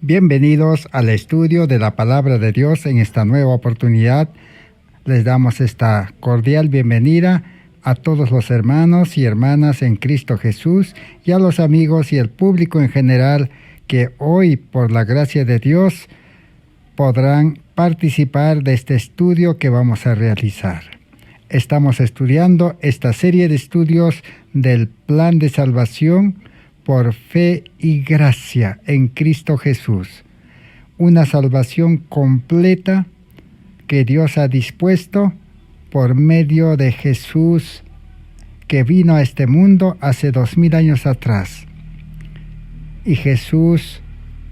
Bienvenidos al estudio de la Palabra de Dios. En esta nueva oportunidad les damos esta cordial bienvenida a todos los hermanos y hermanas en Cristo Jesús y a los amigos y el público en general que hoy, por la gracia de Dios, podrán participar de este estudio que vamos a realizar. Estamos estudiando esta serie de estudios del plan de salvación por fe y gracia en Cristo Jesús. Una salvación completa que Dios ha dispuesto por medio de Jesús, que vino a este mundo hace 2000 años atrás. Y Jesús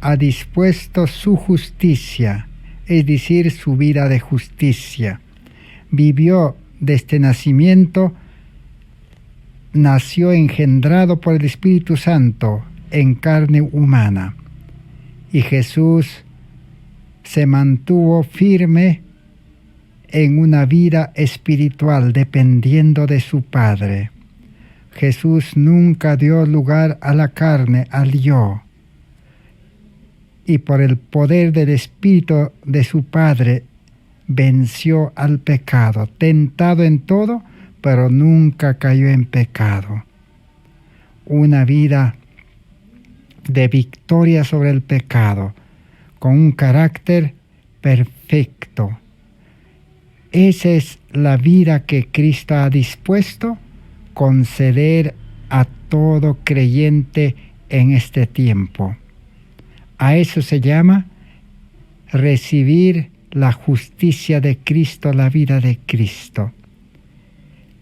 ha dispuesto su justicia, es decir, su vida de justicia. Vivió desde nacimiento, nació engendrado por el Espíritu Santo en carne humana. Y Jesús se mantuvo firme en una vida espiritual dependiendo de su Padre. Jesús nunca dio lugar a la carne, al yo. Y por el poder del Espíritu de su Padre venció al pecado, tentado en todo, pero nunca cayó en pecado. Una vida de victoria sobre el pecado, con un carácter perfecto. Esa es la vida que Cristo ha dispuesto conceder a todo creyente en este tiempo. A eso se llama recibir la justicia de Cristo, la vida de Cristo.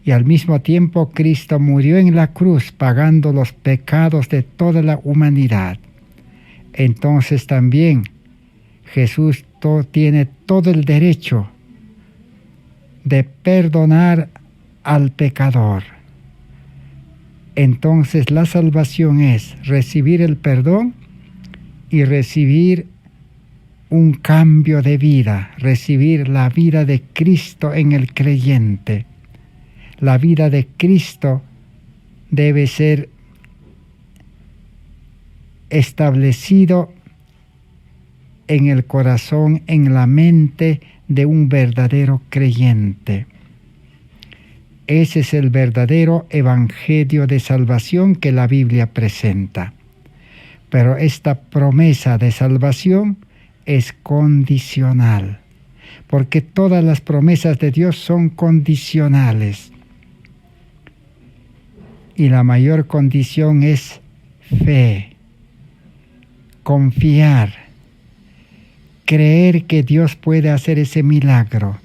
Y al mismo tiempo Cristo murió en la cruz pagando los pecados de toda la humanidad. Entonces también Jesús tiene todo el derecho de perdonar al pecador. Entonces la salvación es recibir el perdón y recibir un cambio de vida, recibir la vida de Cristo en el creyente. La vida de Cristo debe ser establecido en el corazón, en la mente de un verdadero creyente. Ese es el verdadero evangelio de salvación que la Biblia presenta. Pero esta promesa de salvación es condicional, porque todas las promesas de Dios son condicionales. Y la mayor condición es fe, confiar, creer que Dios puede hacer ese milagro.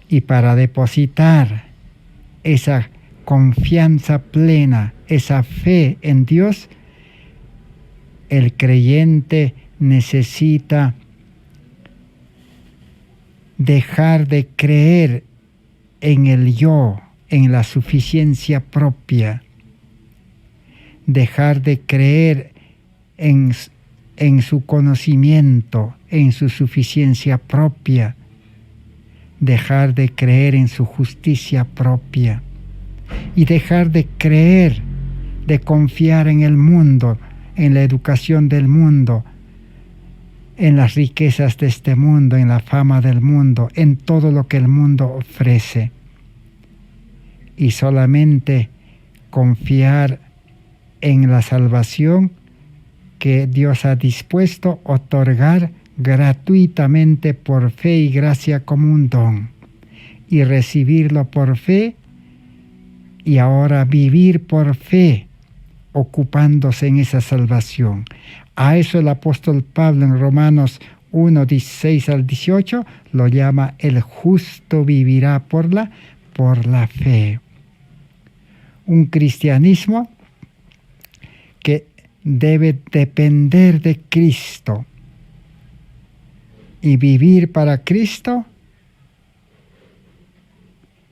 Y para depositar esa confianza plena, esa fe en Dios, el creyente necesita dejar de creer en el yo, en la suficiencia propia, dejar de creer en su conocimiento, en su suficiencia propia, dejar de creer en su justicia propia y dejar de creer, de confiar en el mundo, en la educación del mundo, en las riquezas de este mundo, en la fama del mundo, en todo lo que el mundo ofrece. Y solamente confiar en la salvación que Dios ha dispuesto otorgar gratuitamente por fe y gracia como un don, y recibirlo por fe y ahora vivir por fe ocupándose en esa salvación. A eso el apóstol Pablo en Romanos 1, 16 al 18 lo llama: el justo vivirá por la fe. Un cristianismo que debe depender de Cristo y vivir para Cristo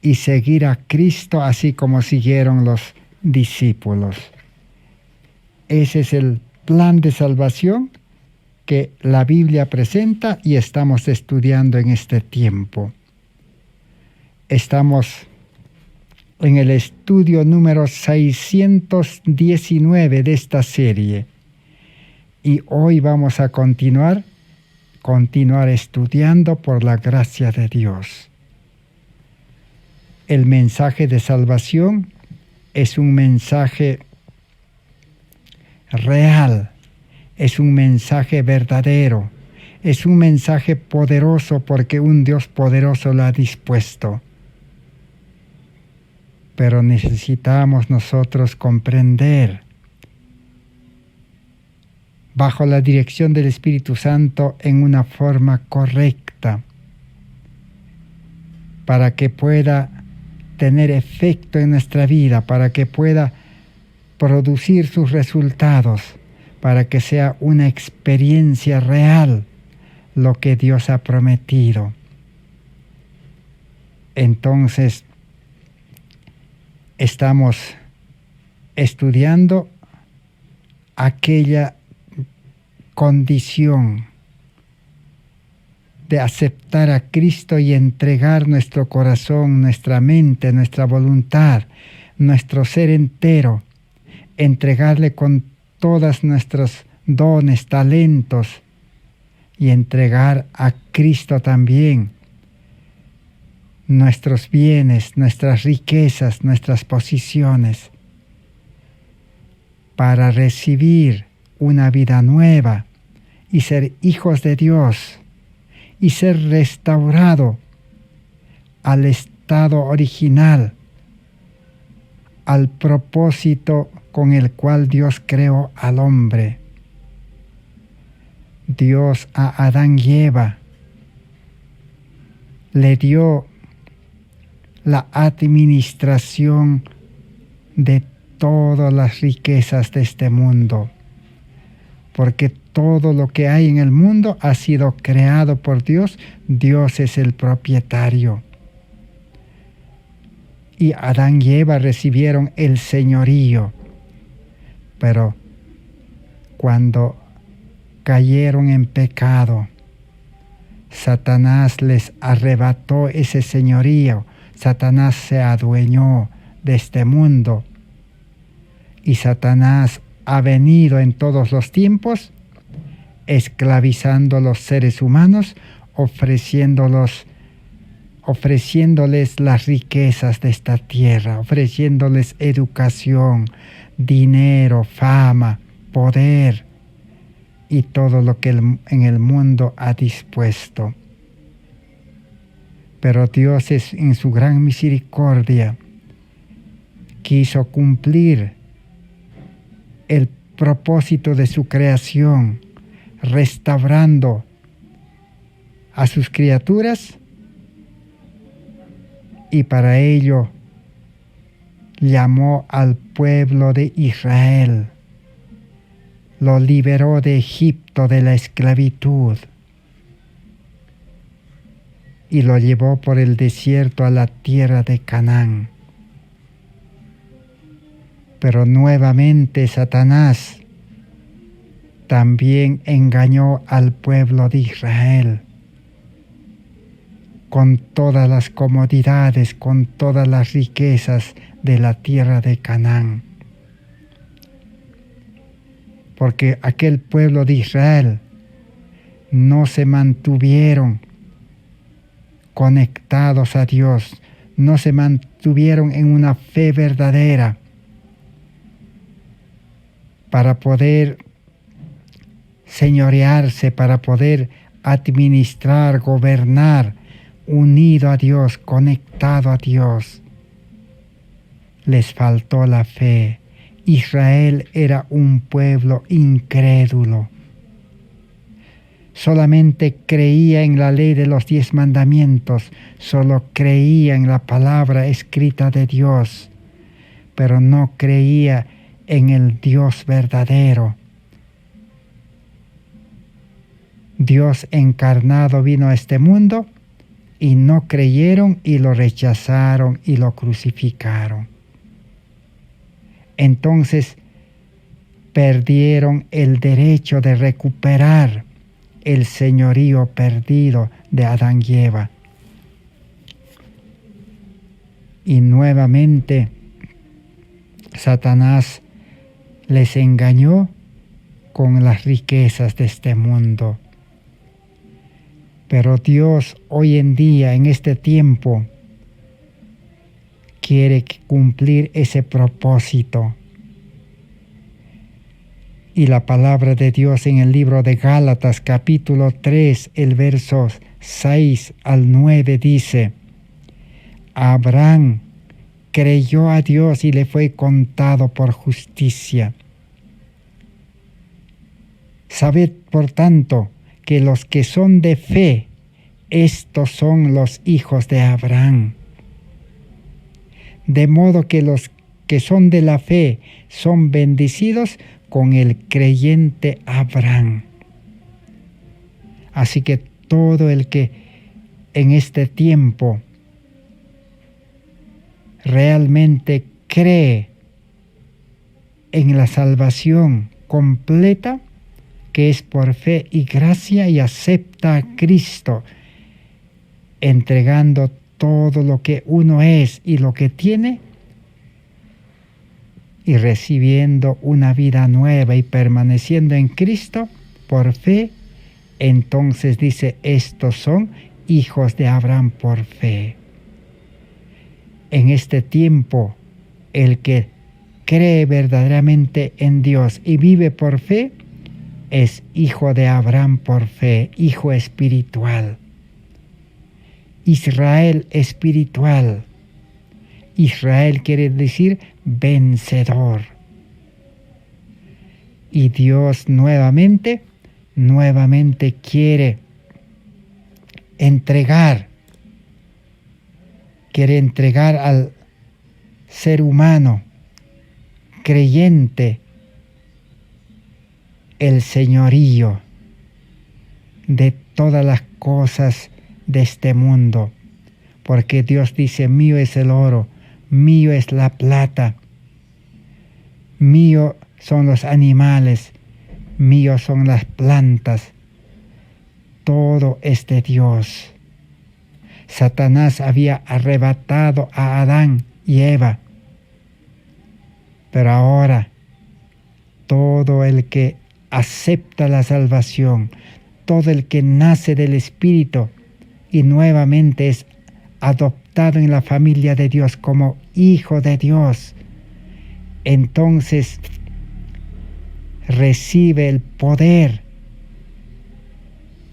y seguir a Cristo así como siguieron los discípulos. Ese es el plan de salvación que la Biblia presenta y estamos estudiando en este tiempo. Estamos en el estudio número 619 de esta serie. Y hoy vamos a continuar estudiando por la gracia de Dios. El mensaje de salvación es un mensaje real, es un mensaje verdadero, es un mensaje poderoso porque un Dios poderoso lo ha dispuesto. Pero necesitamos nosotros comprender, bajo la dirección del Espíritu Santo, en una forma correcta, para que pueda tener efecto en nuestra vida, para que pueda producir sus resultados, para que sea una experiencia real lo que Dios ha prometido. Entonces, estamos estudiando aquella condición de aceptar a Cristo y entregar nuestro corazón, nuestra mente, nuestra voluntad, nuestro ser entero, entregarle con todos nuestros dones, talentos, y entregar a Cristo también nuestros bienes, nuestras riquezas, nuestras posiciones, para recibir una vida nueva y ser hijos de Dios y ser restaurado al estado original, al propósito con el cual Dios creó al hombre. Dios a Adán y Eva le dio la administración de todas las riquezas de este mundo, porque todo lo que hay en el mundo ha sido creado por Dios. Dios es el propietario. Y Adán y Eva recibieron el señorío, pero cuando cayeron en pecado, Satanás les arrebató ese señorío. Satanás se adueñó de este mundo. Y Satanás ha venido en todos los tiempos esclavizando a los seres humanos, ofreciéndoles las riquezas de esta tierra, ofreciéndoles educación, dinero, fama, poder y todo lo que en el mundo ha dispuesto. Pero Dios, en su gran misericordia, quiso cumplir el propósito de su creación, restaurando a sus criaturas, y para ello llamó al pueblo de Israel, lo liberó de Egipto, de la esclavitud, y lo llevó por el desierto a la tierra de Canaán. Pero nuevamente Satanás también engañó al pueblo de Israel con todas las comodidades, con todas las riquezas de la tierra de Canaán. Porque aquel pueblo de Israel no se mantuvieron conectados a Dios, no se mantuvieron en una fe verdadera para poder señorearse, para poder administrar, gobernar, unido a Dios, conectado a Dios. Les faltó la fe. Israel era un pueblo incrédulo. Solamente creía en la ley de los 10 mandamientos, solo creía en la palabra escrita de Dios, pero no creía en el Dios verdadero. Dios encarnado vino a este mundo y no creyeron y lo rechazaron y lo crucificaron. Entonces perdieron el derecho de recuperar el señorío perdido de Adán y Eva. Y nuevamente Satanás les engañó con las riquezas de este mundo. Pero Dios hoy en día, en este tiempo, quiere cumplir ese propósito. Y la palabra de Dios en el libro de Gálatas capítulo 3, el verso 6 al 9 dice: Abraham creyó a Dios y le fue contado por justicia. Sabed, por tanto, que los que son de fe, estos son los hijos de Abraham. De modo que los que son de la fe son bendecidos con el creyente Abraham. Así que todo el que en este tiempo realmente cree en la salvación completa, que es por fe y gracia, y acepta a Cristo, entregando todo lo que uno es y lo que tiene, y recibiendo una vida nueva y permaneciendo en Cristo por fe, entonces dice, estos son hijos de Abraham por fe. En este tiempo, el que cree verdaderamente en Dios y vive por fe, es hijo de Abraham por fe, hijo espiritual. Israel espiritual. Israel quiere decir vencedor. Y Dios nuevamente quiere entregar al ser humano creyente el señorío de todas las cosas de este mundo, porque Dios dice, mío es el oro, mío es la plata, mío son los animales, mío son las plantas, todo es de Dios. Satanás había arrebatado a Adán y Eva, pero ahora todo el que acepta la salvación, todo el que nace del Espíritu y nuevamente es adoptado en la familia de Dios como hijo de Dios, entonces recibe el poder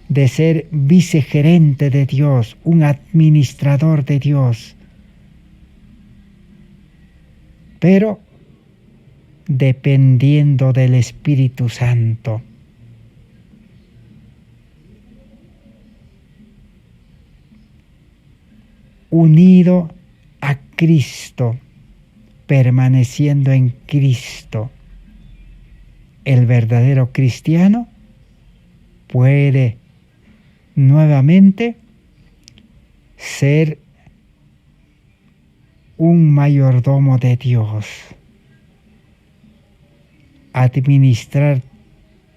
de ser vicegerente de Dios, un administrador de Dios, pero dependiendo del Espíritu Santo. Unido a Cristo, permaneciendo en Cristo, el verdadero cristiano puede nuevamente ser un mayordomo de Dios, administrar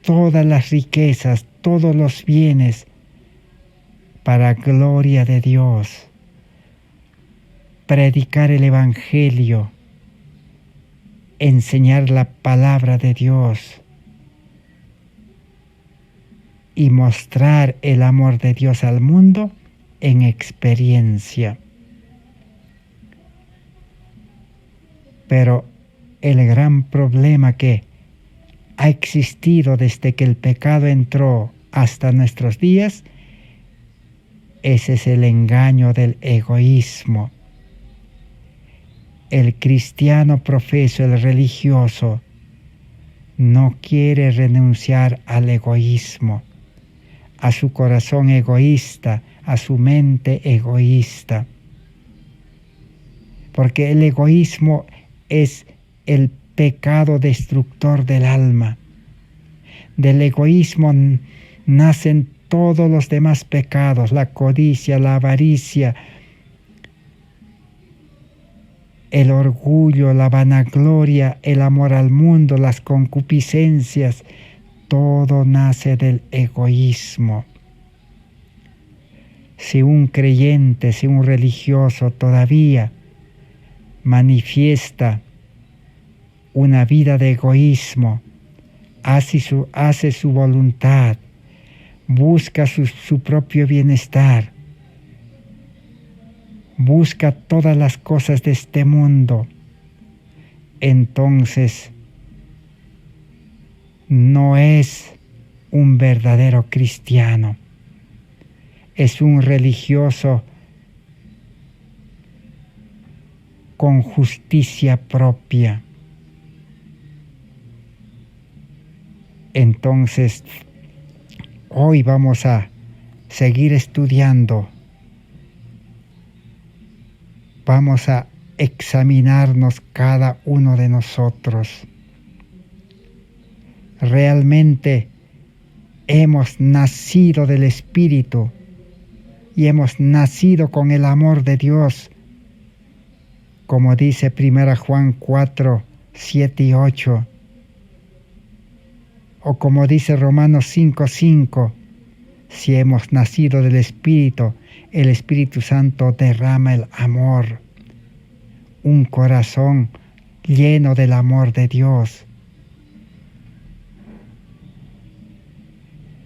todas las riquezas, todos los bienes para gloria de Dios, predicar el Evangelio, enseñar la palabra de Dios y mostrar el amor de Dios al mundo en experiencia. Pero el gran problema que ha existido desde que el pecado entró hasta nuestros días, ese es el engaño del egoísmo. El cristiano profeso, el religioso, no quiere renunciar al egoísmo, a su corazón egoísta, a su mente egoísta. Porque el egoísmo es el pecado destructor del alma. Del egoísmo nacen todos los demás pecados, la codicia, la avaricia, el orgullo, la vanagloria, el amor al mundo, las concupiscencias, todo nace del egoísmo. Si un creyente, si un religioso todavía manifiesta una vida de egoísmo, hace su voluntad, busca su propio bienestar, busca todas las cosas de este mundo, entonces no es un verdadero cristiano, es un religioso con justicia propia. Entonces, hoy vamos a seguir estudiando, vamos a examinarnos cada uno de nosotros. Realmente hemos nacido del Espíritu y hemos nacido con el amor de Dios, como dice 1 Juan 4, 7 y 8, o como dice Romanos 5, 5, si hemos nacido del Espíritu, el Espíritu Santo derrama el amor, un corazón lleno del amor de Dios.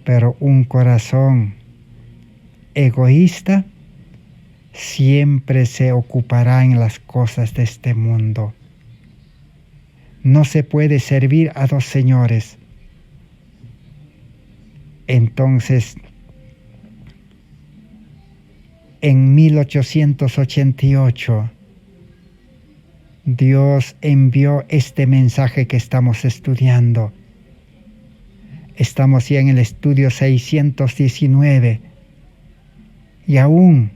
Pero un corazón egoísta siempre se ocupará en las cosas de este mundo. No se puede servir a dos señores. Entonces, en 1888, Dios envió este mensaje que estamos estudiando. Estamos ya en el estudio 619 y aún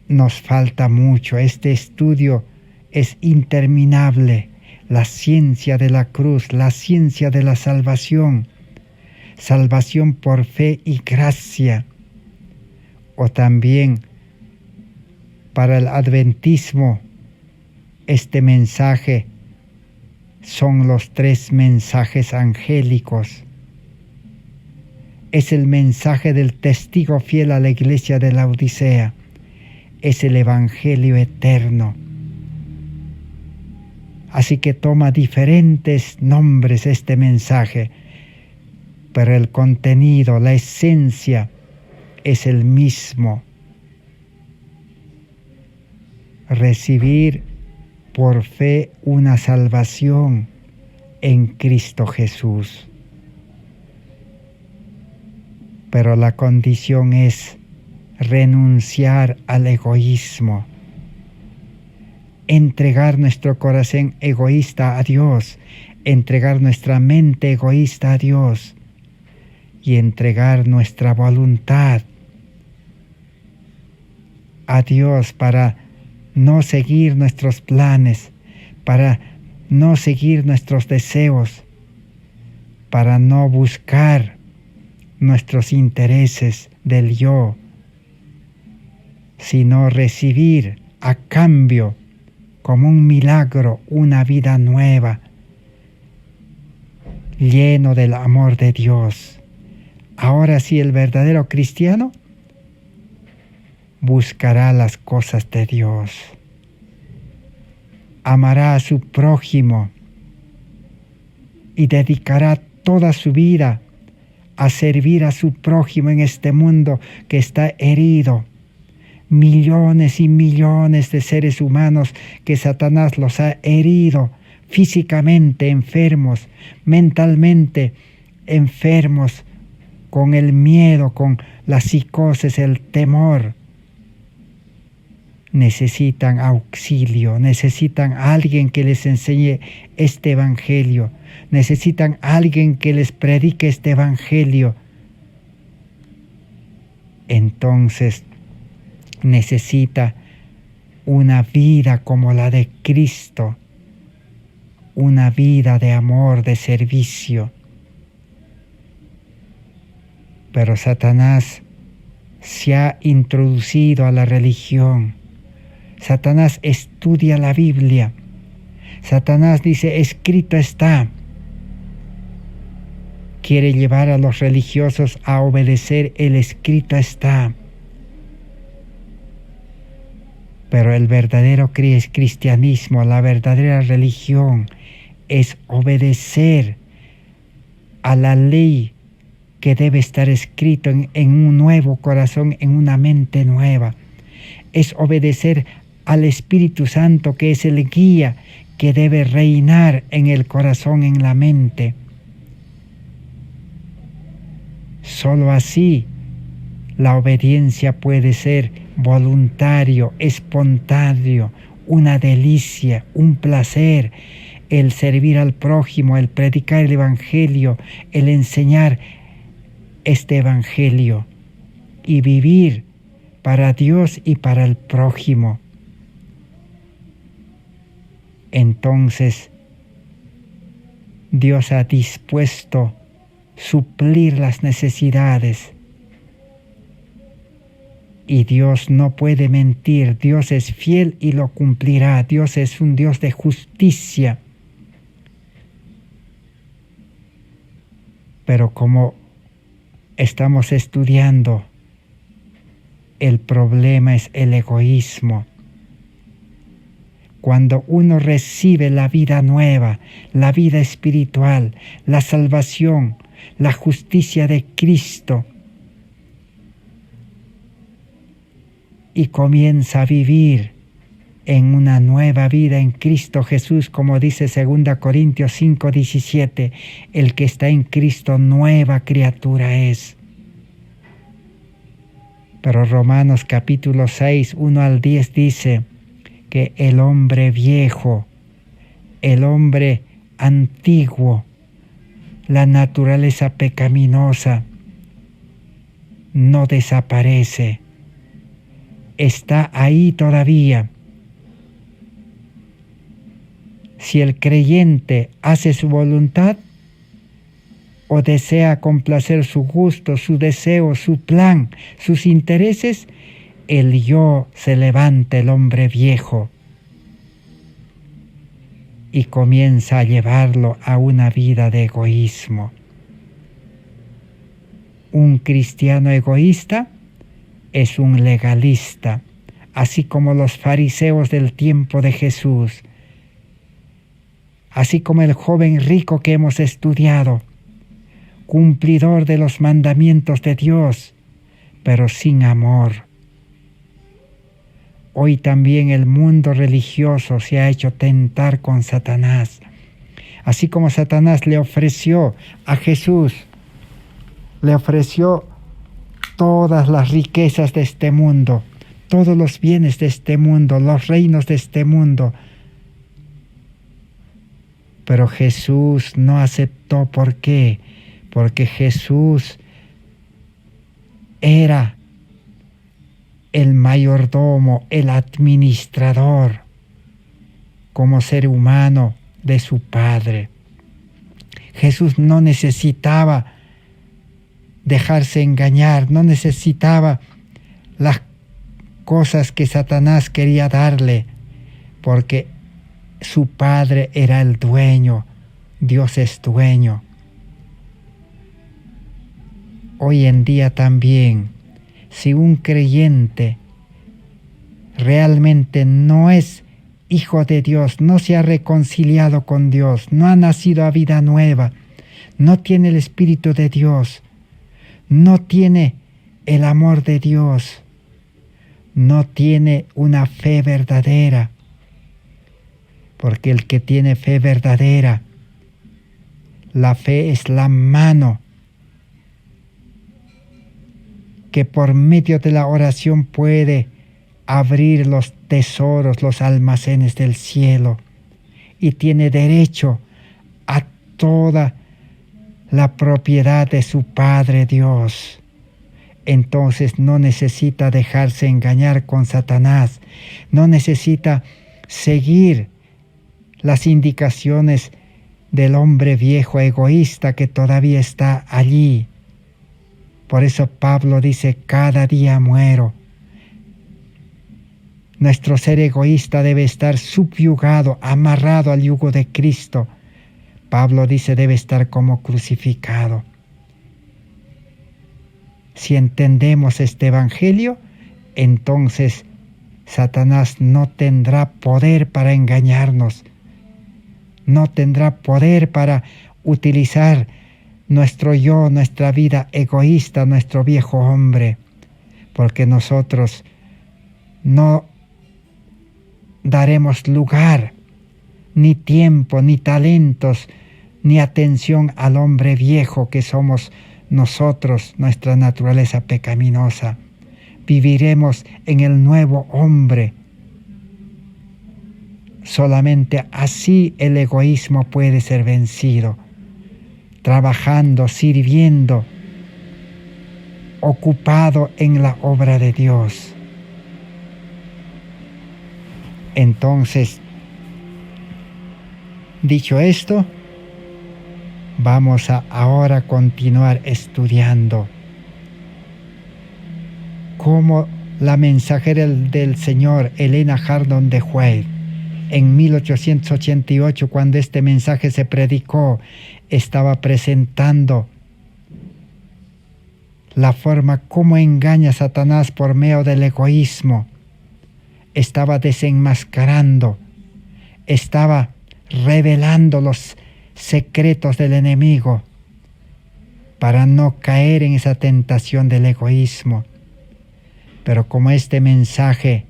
nos falta mucho. Este estudio es interminable. La ciencia de la cruz, la ciencia de la salvación, salvación por fe y gracia, o también para el adventismo, este mensaje son los 3 mensajes angélicos. Es el mensaje del testigo fiel a la iglesia de la Odisea. Es el Evangelio eterno. Así que toma diferentes nombres este mensaje, pero el contenido, la esencia es el mismo. Recibir por fe una salvación en Cristo Jesús. Pero la condición es renunciar al egoísmo, entregar nuestro corazón egoísta a Dios, entregar nuestra mente egoísta a Dios y entregar nuestra voluntad a Dios para no seguir nuestros planes, para no seguir nuestros deseos, para no buscar nuestros intereses del yo, sino recibir a cambio, como un milagro, una vida nueva, lleno del amor de Dios. Ahora sí, el verdadero cristiano buscará las cosas de Dios, amará a su prójimo y dedicará toda su vida a servir a su prójimo en este mundo que está herido. Millones y millones de seres humanos que Satanás los ha herido, físicamente enfermos, mentalmente enfermos, con el miedo, con la psicosis, el temor. Necesitan auxilio, necesitan a alguien que les enseñe este evangelio, necesitan a alguien que les predique este evangelio. Entonces necesita una vida como la de Cristo, una vida de amor, de servicio. Pero Satanás se ha introducido a la religión. Satanás estudia la Biblia. Satanás dice, escrito está. Quiere llevar a los religiosos a obedecer el escrito está. Pero el verdadero cristianismo, la verdadera religión, es obedecer a la ley que debe estar escrito en un nuevo corazón, en una mente nueva. Es obedecer al Espíritu Santo, que es el guía que debe reinar en el corazón, en la mente. Solo así la obediencia puede ser voluntario, espontáneo, una delicia, un placer, el servir al prójimo, el predicar el Evangelio, el enseñar este Evangelio y vivir para Dios y para el prójimo. Entonces, Dios ha dispuesto suplir las necesidades. Y Dios no puede mentir, Dios es fiel y lo cumplirá. Dios es un Dios de justicia. Pero como estamos estudiando, el problema es el egoísmo. Cuando uno recibe la vida nueva, la vida espiritual, la salvación, la justicia de Cristo, y comienza a vivir en una nueva vida en Cristo Jesús, como dice 2 Corintios 5:17, el que está en Cristo nueva criatura es. Pero Romanos capítulo 6, 1 al 10 dice que el hombre viejo, el hombre antiguo, la naturaleza pecaminosa, no desaparece. Está ahí todavía. Si el creyente hace su voluntad o desea complacer su gusto, su deseo, su plan, sus intereses, el yo se levanta, el hombre viejo, y comienza a llevarlo a una vida de egoísmo. Un cristiano egoísta es un legalista, así como los fariseos del tiempo de Jesús, así como el joven rico que hemos estudiado, cumplidor de los mandamientos de Dios, pero sin amor. Hoy también el mundo religioso se ha hecho tentar con Satanás, así como Satanás le ofreció a Jesús, le ofreció todas las riquezas de este mundo, todos los bienes de este mundo, los reinos de este mundo. Pero Jesús no aceptó. ¿Por qué? Porque Jesús era el mayordomo, el administrador, como ser humano de su Padre. Jesús no necesitaba dejarse engañar, no necesitaba las cosas que Satanás quería darle, porque su Padre era el dueño, Dios es dueño. Hoy en día también, si un creyente realmente no es hijo de Dios, no se ha reconciliado con Dios, no ha nacido a vida nueva, no tiene el Espíritu de Dios, no tiene el amor de Dios, no tiene una fe verdadera, porque el que tiene fe verdadera, la fe es la mano que por medio de la oración puede abrir los tesoros, los almacenes del cielo, y tiene derecho a toda la propiedad de su Padre Dios. Entonces no necesita dejarse engañar con Satanás, no necesita seguir las indicaciones del hombre viejo egoísta que todavía está allí. Por eso Pablo dice, cada día muero. Nuestro ser egoísta debe estar subyugado, amarrado al yugo de Cristo. Pablo dice, debe estar como crucificado. Si entendemos este Evangelio, entonces Satanás no tendrá poder para engañarnos, no tendrá poder para utilizar nuestro yo, nuestra vida egoísta, nuestro viejo hombre, porque nosotros no daremos lugar, ni tiempo, ni talentos, ni atención al hombre viejo que somos nosotros, nuestra naturaleza pecaminosa. Viviremos en el nuevo hombre. Solamente así el egoísmo puede ser vencido, trabajando, sirviendo, ocupado en la obra de Dios. Entonces, dicho esto, vamos a ahora continuar estudiando cómo la mensajera del Señor, Helena Hardon de White, en 1888, cuando este mensaje se predicó, estaba presentando la forma como engaña a Satanás por medio del egoísmo. Estaba desenmascarando, estaba revelando los secretos del enemigo para no caer en esa tentación del egoísmo. Pero como este mensaje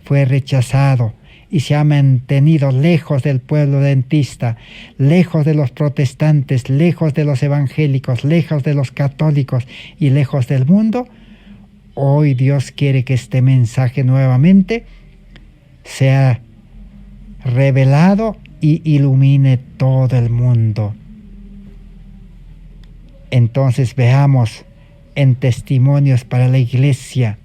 fue rechazado y se ha mantenido lejos del pueblo adventista, lejos de los protestantes, lejos de los evangélicos, lejos de los católicos y lejos del mundo, hoy Dios quiere que este mensaje nuevamente sea revelado y ilumine todo el mundo. Entonces veamos en Testimonios para la Iglesia,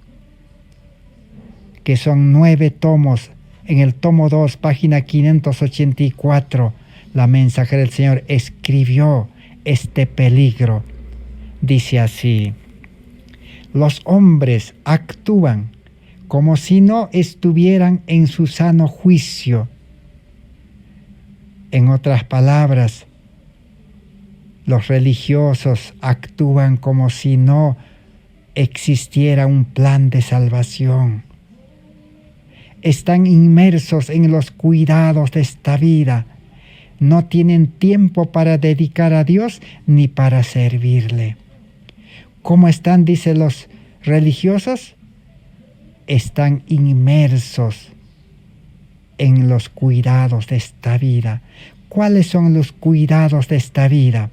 que son 9 tomos. En el tomo 2, página 584, la mensajera del Señor escribió este peligro. Dice así: los hombres actúan como si no estuvieran en su sano juicio. En otras palabras, los religiosos actúan como si no existiera un plan de salvación. Están inmersos en los cuidados de esta vida. No tienen tiempo para dedicar a Dios ni para servirle. ¿Cómo están, dicen los religiosos? Están inmersos en los cuidados de esta vida. ¿Cuáles son los cuidados de esta vida?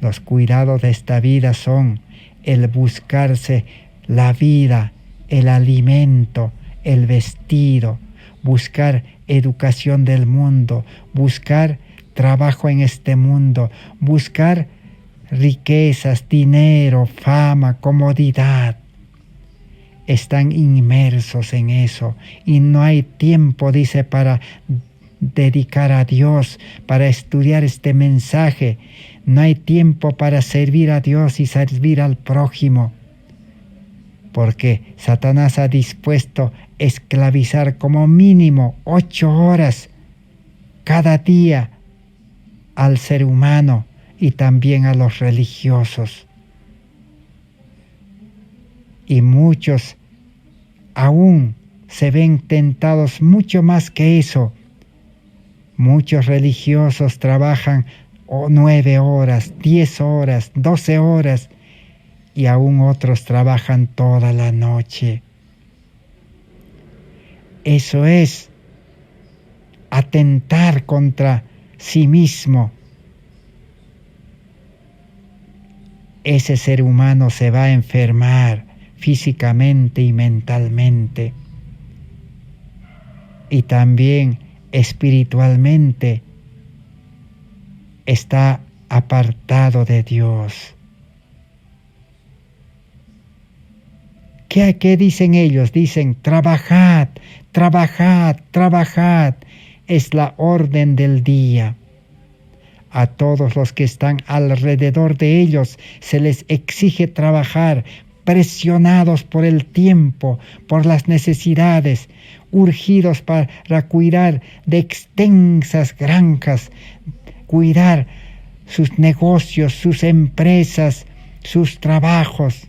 Los cuidados de esta vida son el buscarse la vida, el alimento, el vestido, buscar educación del mundo, buscar trabajo en este mundo, buscar riquezas, dinero, fama, comodidad. Están inmersos en eso y no hay tiempo, dice, para dedicar a Dios, para estudiar este mensaje. No hay tiempo para servir a Dios y servir al prójimo, porque Satanás ha dispuesto esclavizar como mínimo 8 horas cada día al ser humano y también a los religiosos. Y muchos aún se ven tentados mucho más que eso. Muchos religiosos trabajan 9 horas, 10 horas, 12 horas, y aún otros trabajan toda la noche. Eso es atentar contra sí mismo. Ese ser humano se va a enfermar físicamente y mentalmente, y también espiritualmente está apartado de Dios. ¿Qué dicen ellos? Dicen: trabajad, trabajad, trabajad. Es la orden del día. A todos los que están alrededor de ellos se les exige trabajar, presionados por el tiempo, por las necesidades, urgidos para cuidar de extensas granjas, cuidar sus negocios, sus empresas, sus trabajos,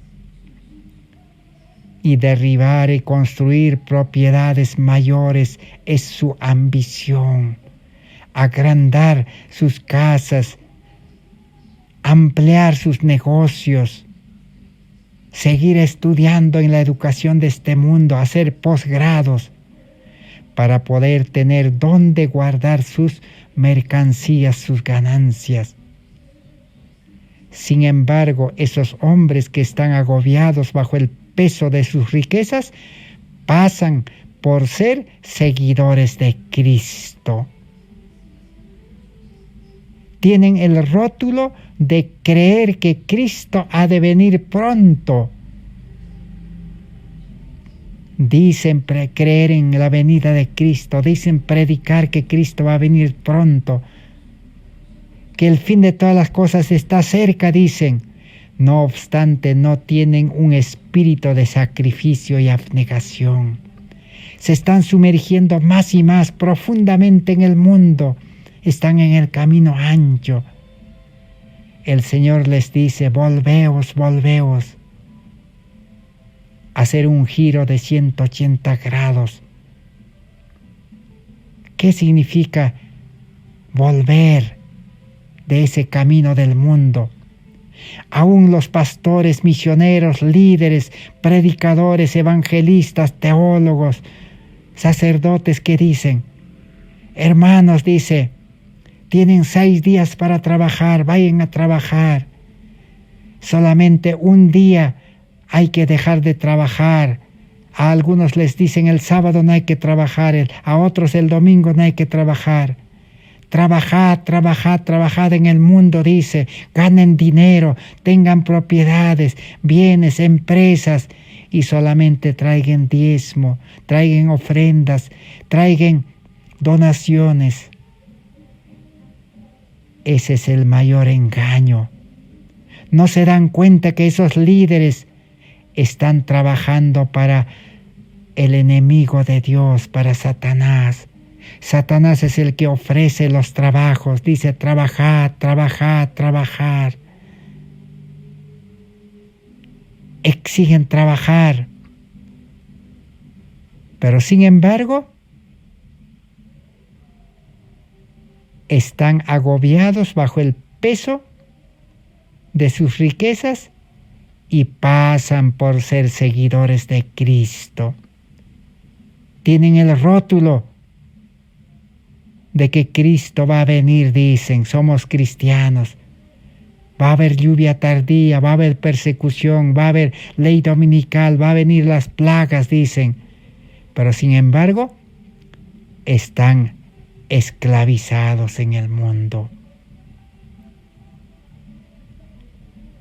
y derribar y construir propiedades mayores es su ambición. Agrandar sus casas ampliar sus negocios, seguir estudiando en la educación de este mundo, hacer posgrados, para poder tener dónde guardar sus mercancías, sus ganancias. Sin embargo, esos hombres que están agobiados bajo el peso de sus riquezas, pasan por ser seguidores de Cristo. Tienen el rótulo de creer que Cristo ha de venir pronto. Dicen creer en la venida de Cristo, dicen predicar que Cristo va a venir pronto, que el fin de todas las cosas está cerca, dicen. No obstante, no tienen un espíritu de sacrificio y abnegación. Se están sumergiendo más y más profundamente en el mundo. Están en el camino ancho. El Señor les dice: volveos, volveos. Hacer un giro de 180 grados. ¿Qué significa volver de ese camino del mundo? Aún los pastores, misioneros, líderes, predicadores, evangelistas, teólogos, sacerdotes que dicen: hermanos, dice, tienen 6 días para trabajar, vayan a trabajar. Solamente un día hay que dejar de trabajar. A algunos les dicen el sábado no hay que trabajar, a otros el domingo no hay que trabajar. Trabajad, trabajad, trabajad en el mundo, dice, ganen dinero, tengan propiedades, bienes, empresas, y solamente traigan diezmo, traigan ofrendas, traigan donaciones. Ese es el mayor engaño. No se dan cuenta que esos líderes están trabajando para el enemigo de Dios, para Satanás. Satanás es el que ofrece los trabajos, dice: trabajad, trabajad, trabajad. Exigen trabajar, pero sin embargo están agobiados bajo el peso de sus riquezas y pasan por ser seguidores de Cristo. Tienen el rótulo de que Cristo va a venir, dicen, somos cristianos. Va a haber lluvia tardía, va a haber persecución, va a haber ley dominical, va a venir las plagas, dicen. Pero sin embargo, están esclavizados en el mundo.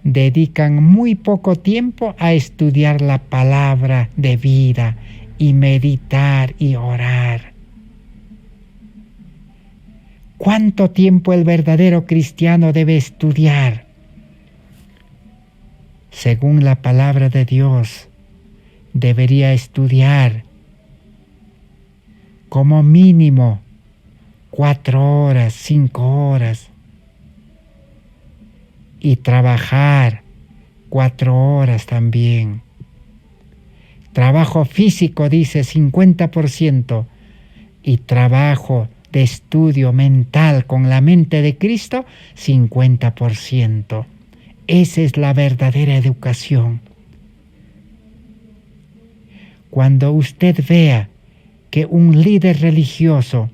Dedican muy poco tiempo a estudiar la palabra de vida y meditar y orar. ¿Cuánto tiempo el verdadero cristiano debe estudiar? Según la palabra de Dios, debería estudiar como mínimo 4 horas, 5 horas, y trabajar 4 horas también. Trabajo físico, dice, 50%, y trabajo de estudio mental con la mente de Cristo, 50%. Esa es la verdadera educación. Cuando usted vea que un líder religioso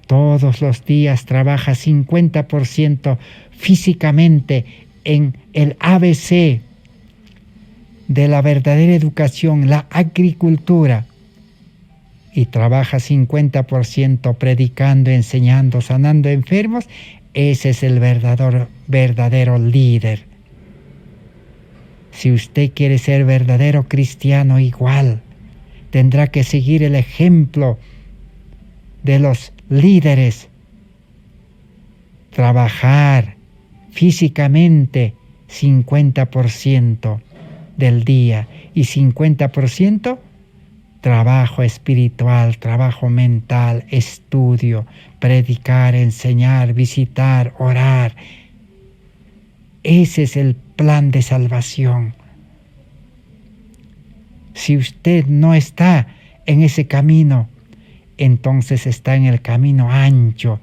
todos los días trabaja 50% físicamente en el ABC de la verdadera educación, la agricultura, y trabaja 50% predicando, enseñando, sanando enfermos, ese es el verdadero líder. Si usted quiere ser verdadero cristiano, igual tendrá que seguir el ejemplo de los líderes. Trabajar físicamente 50% del día y 50% trabajo espiritual, trabajo mental, estudio, predicar, enseñar, visitar, orar. Ese es el plan de salvación. Si usted no está en ese camino, entonces está en el camino ancho,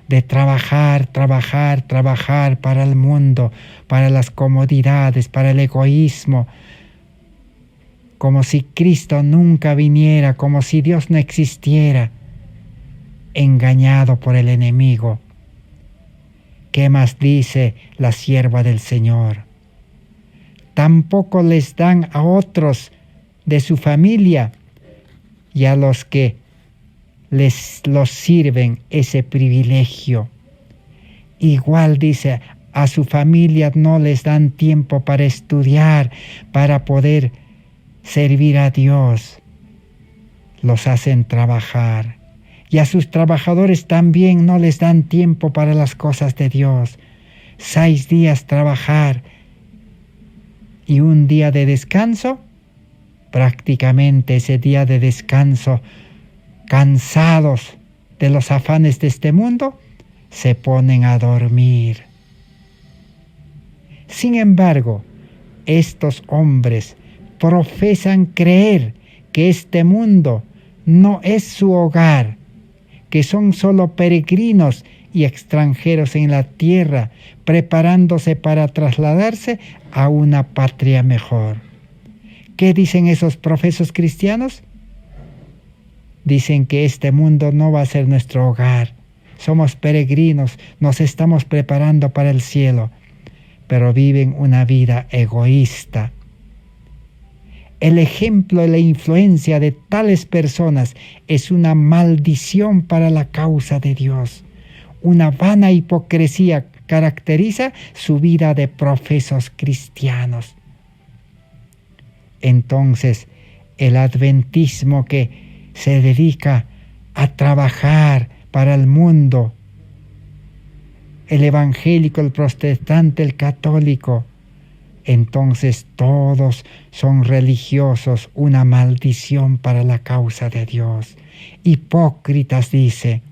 de trabajar, trabajar, trabajar para el mundo, para las comodidades, para el egoísmo, como si Cristo nunca viniera, como si Dios no existiera, engañado por el enemigo. ¿Qué más dice la sierva del Señor? Tampoco les dan a otros de su familia y a los que los sirven ese privilegio. Igual dice, a su familia no les dan tiempo para estudiar, para poder servir a Dios. Los hacen trabajar. Y a sus trabajadores también no les dan tiempo para las cosas de Dios. 6 días trabajar y un día de descanso. Prácticamente ese día de descanso, cansados de los afanes de este mundo, se ponen a dormir. Sin embargo, estos hombres profesan creer que este mundo no es su hogar, que son solo peregrinos y extranjeros en la tierra, preparándose para trasladarse a una patria mejor. ¿Qué dicen esos profesos cristianos? Dicen que este mundo no va a ser nuestro hogar. Somos peregrinos, nos estamos preparando para el cielo, pero viven una vida egoísta. El ejemplo y la influencia de tales personas es una maldición para la causa de Dios. Una vana hipocresía caracteriza su vida de profesos cristianos. Entonces, el adventismo que se dedica a trabajar para el mundo, el evangélico, el protestante, el católico, entonces todos son religiosos, una maldición para la causa de Dios. Hipócritas, dice,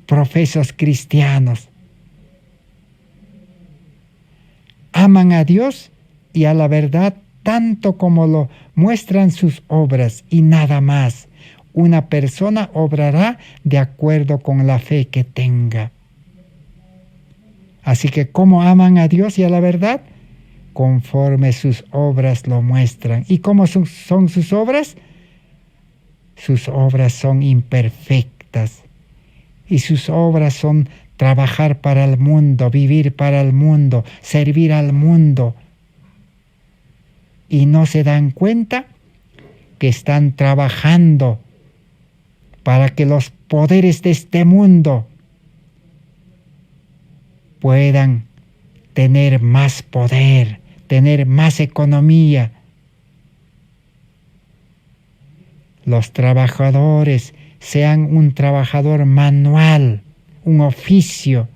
profesos cristianos, aman a Dios y a la verdad tanto como lo muestran sus obras y nada más. Una persona obrará de acuerdo con la fe que tenga. Así que, ¿cómo aman a Dios y a la verdad? Conforme sus obras lo muestran. ¿Y cómo son sus obras? Sus obras son imperfectas. Y sus obras son trabajar para el mundo, vivir para el mundo, servir al mundo. Y no se dan cuenta que están trabajando para que los poderes de este mundo puedan tener más poder, tener más economía. Los trabajadores sean un trabajador manual, un oficio,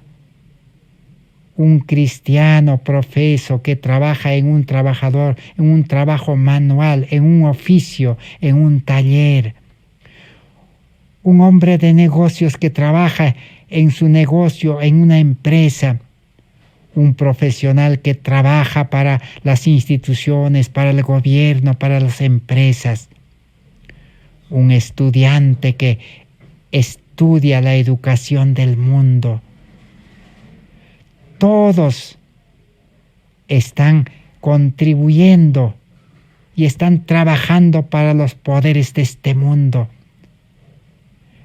un cristiano profeso que trabaja en un trabajo manual, en un oficio, en un taller. Un hombre de negocios que trabaja en su negocio, en una empresa. Un profesional que trabaja para las instituciones, para el gobierno, para las empresas. Un estudiante que estudia la educación del mundo. Todos están contribuyendo y están trabajando para los poderes de este mundo.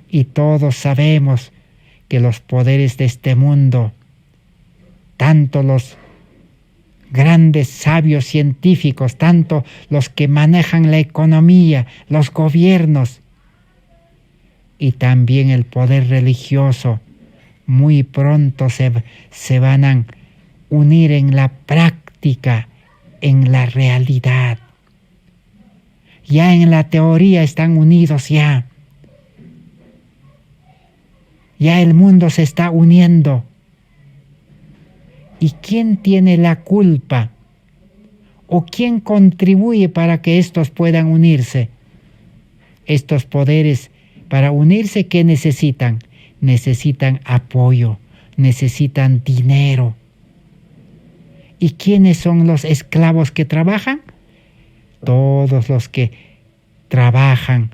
Y todos sabemos que los poderes de este mundo, tanto los grandes sabios científicos, tanto los que manejan la economía, los gobiernos y también el poder religioso, muy pronto se van a unir en la práctica, en la realidad. Ya en la teoría están unidos ya. Ya el mundo se está uniendo. ¿Y quién tiene la culpa? ¿O quién contribuye para que estos puedan unirse? Estos poderes, para unirse, ¿qué necesitan? Necesitan apoyo, necesitan dinero. ¿Y quiénes son los esclavos que trabajan? Todos los que trabajan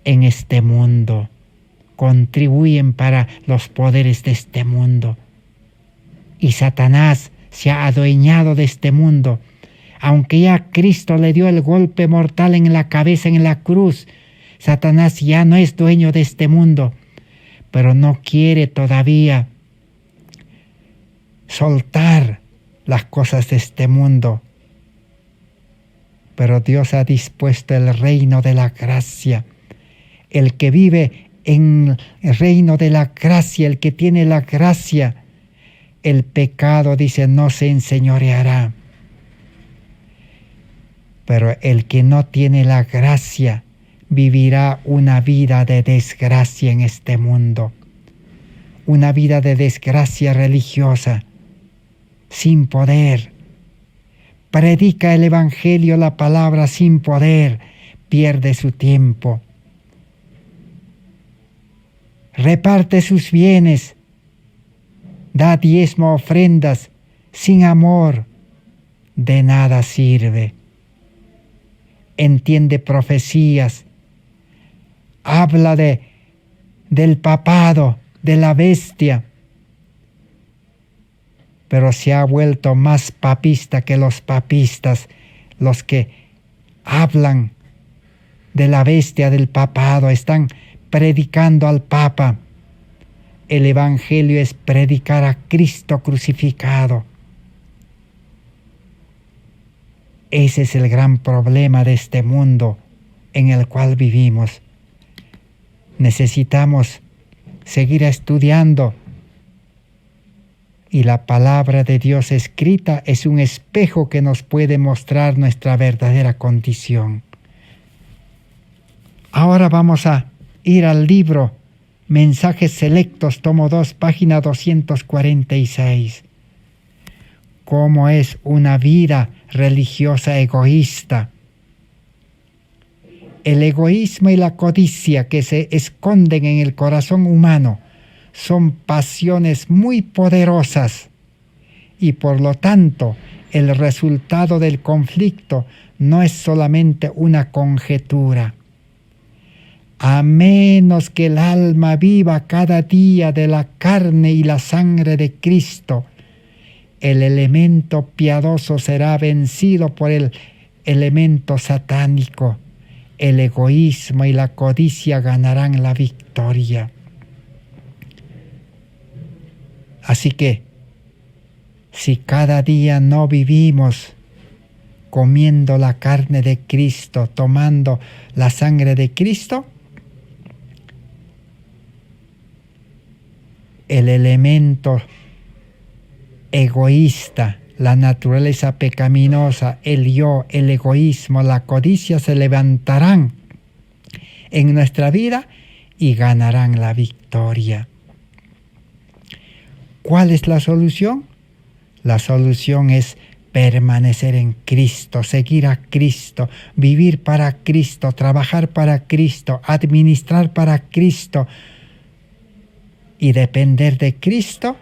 en este mundo, contribuyen para los poderes de este mundo. Y Satanás se ha adueñado de este mundo. Aunque ya Cristo le dio el golpe mortal en la cabeza en la cruz, Satanás ya no es dueño de este mundo, pero no quiere todavía soltar las cosas de este mundo. Pero Dios ha dispuesto el reino de la gracia. El que vive en el reino de la gracia, el que tiene la gracia, el pecado, dice, no se enseñoreará. Pero el que no tiene la gracia vivirá una vida de desgracia en este mundo. Una vida de desgracia religiosa, sin poder. Predica el Evangelio, la palabra, sin poder. Pierde su tiempo. Reparte sus bienes. Da diezmo, ofrendas. Sin amor, de nada sirve. Entiende profecías. Habla del papado, de la bestia. Pero se ha vuelto más papista que los papistas, los que hablan de la bestia, del papado, están predicando al Papa. El Evangelio es predicar a Cristo crucificado. Ese es el gran problema de este mundo en el cual vivimos. Necesitamos seguir estudiando. Y la palabra de Dios escrita es un espejo que nos puede mostrar nuestra verdadera condición. Ahora vamos a ir al libro Mensajes Selectos, tomo 2, página 246. ¿Cómo es una vida religiosa egoísta? El egoísmo y la codicia que se esconden en el corazón humano son pasiones muy poderosas y por lo tanto el resultado del conflicto no es solamente una conjetura. A menos que el alma viva cada día de la carne y la sangre de Cristo, el elemento piadoso será vencido por el elemento satánico. El egoísmo y la codicia ganarán la victoria. Así que, si cada día no vivimos comiendo la carne de Cristo, tomando la sangre de Cristo, el elemento egoísta, la naturaleza pecaminosa, el yo, el egoísmo, la codicia se levantarán en nuestra vida y ganarán la victoria. ¿Cuál es la solución? La solución es permanecer en Cristo, seguir a Cristo, vivir para Cristo, trabajar para Cristo, administrar para Cristo y depender de Cristo.